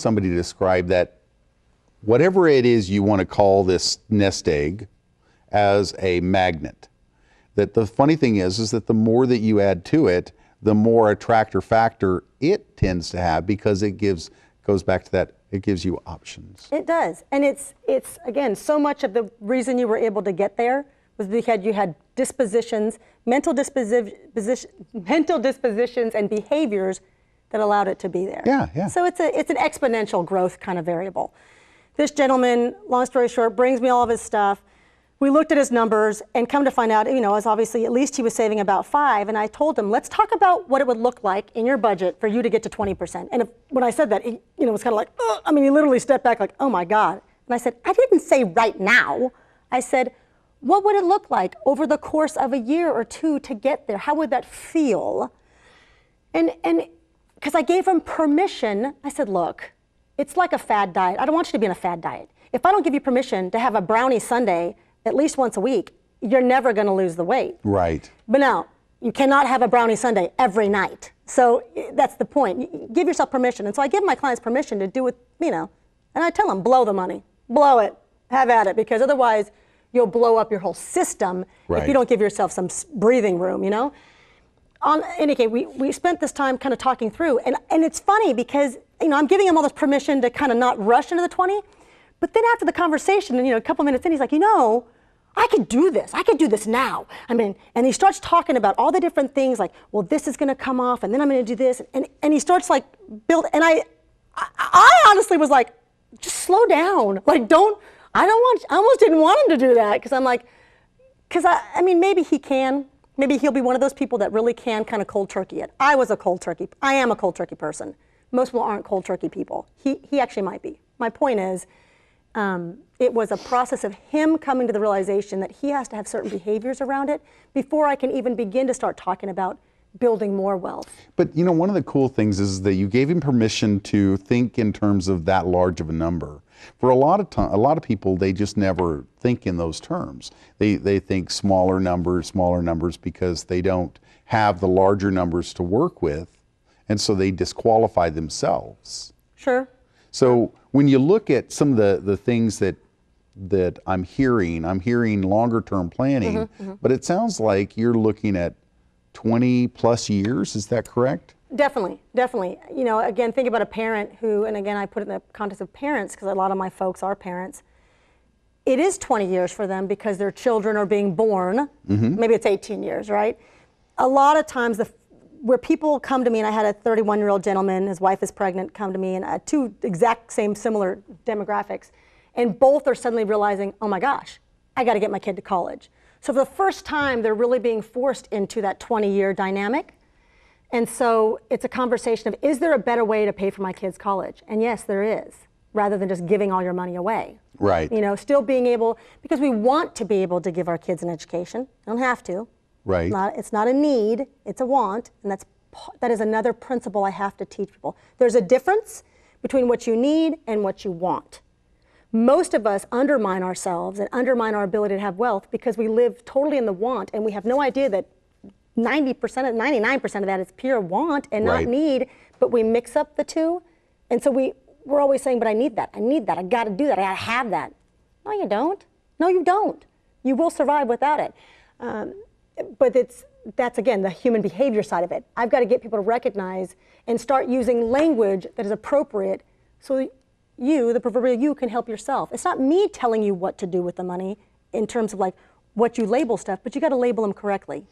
somebody to describe that, whatever it is you want to call this nest egg, as a magnet. That the funny thing is that the more that you add to it, the more attractor factor it tends to have, because it goes back to that, it gives you options. It does. And it's again, so much of the reason you were able to get there was because you had dispositions, mental dispositions and behaviors that allowed it to be there. Yeah, yeah. So it's an exponential growth kind of variable. This gentleman, long story short, brings me all of his stuff. We looked at his numbers, and come to find out, as obviously at least he was saving about 5, and I told him, let's talk about what it would look like in your budget for you to get to 20%. And when I said that, he was kind of like, ugh. He literally stepped back like, oh my God. And I said, I didn't say right now. I said, what would it look like over the course of a year or 2 to get there? How would that feel? And because I gave him permission, I said, look, it's like a fad diet. I don't want you to be on a fad diet. If I don't give you permission to have a brownie sundae at least once a week, you're never going to lose the weight. Right. But now, you cannot have a brownie sundae every night. So that's the point. Give yourself permission. And so I give my clients permission to do it, and I tell them, blow the money. Blow it. Have at it. Because otherwise, you'll blow up your whole system if you don't give yourself some breathing room, On any case, we spent this time kind of talking through. And it's funny because, I'm giving him all this permission to kind of not rush into the 20. But then after the conversation, and a couple minutes in, he's like, I could do this. I could do this now. And he starts talking about all the different things, like, well, this is going to come off, and then I'm going to do this, and he starts like build. And I honestly was like, just slow down. Like, I almost didn't want him to do that, because I'm like, maybe he can. Maybe he'll be one of those people that really can kind of cold turkey it. I was a cold turkey. I am a cold turkey person. Most people aren't cold turkey people. He actually might be. My point is, it was a process of him coming to the realization that he has to have certain behaviors around it before I can even begin to start talking about building more wealth. But one of the cool things is that you gave him permission to think in terms of that large of a number. For a lot of people, they just never think in those terms. They think smaller numbers because they don't have the larger numbers to work with, and so they disqualify themselves. Sure. So when you look at some of the things that I'm hearing longer term planning, but it sounds like you're looking at 20 plus years, is that correct? Definitely. Again, think about a parent who, and again, I put it in the context of parents because a lot of my folks are parents. It is 20 years for them because their children are being born. Maybe it's 18 years, right? A lot of times where people come to me, and I had a 31-year-old gentleman, his wife is pregnant, come to me, and 2 exact same similar demographics, and both are suddenly realizing, oh my gosh, I got to get my kid to college. So for the first time, they're really being forced into that 20-year dynamic. And so it's a conversation of, is there a better way to pay for my kid's college? And yes, there is, rather than just giving all your money away. Right. Still being able, because we want to be able to give our kids an education. Don't have to. Right. It's not a need, it's a want, and that is another principle I have to teach people. There's a difference between what you need and what you want. Most of us undermine ourselves and undermine our ability to have wealth because we live totally in the want, and we have no idea that 99% of that is pure want and not need, but we mix up the two. And so we're always saying, but I need that, I got to do that, I got to have that. No, you don't. No, you don't. You will survive without it. But that's again the human behavior side of it. I've got to get people to recognize and start using language that is appropriate so you, the proverbial you, can help yourself. It's not me telling you what to do with the money in terms of like what you label stuff, but you got to label them correctly.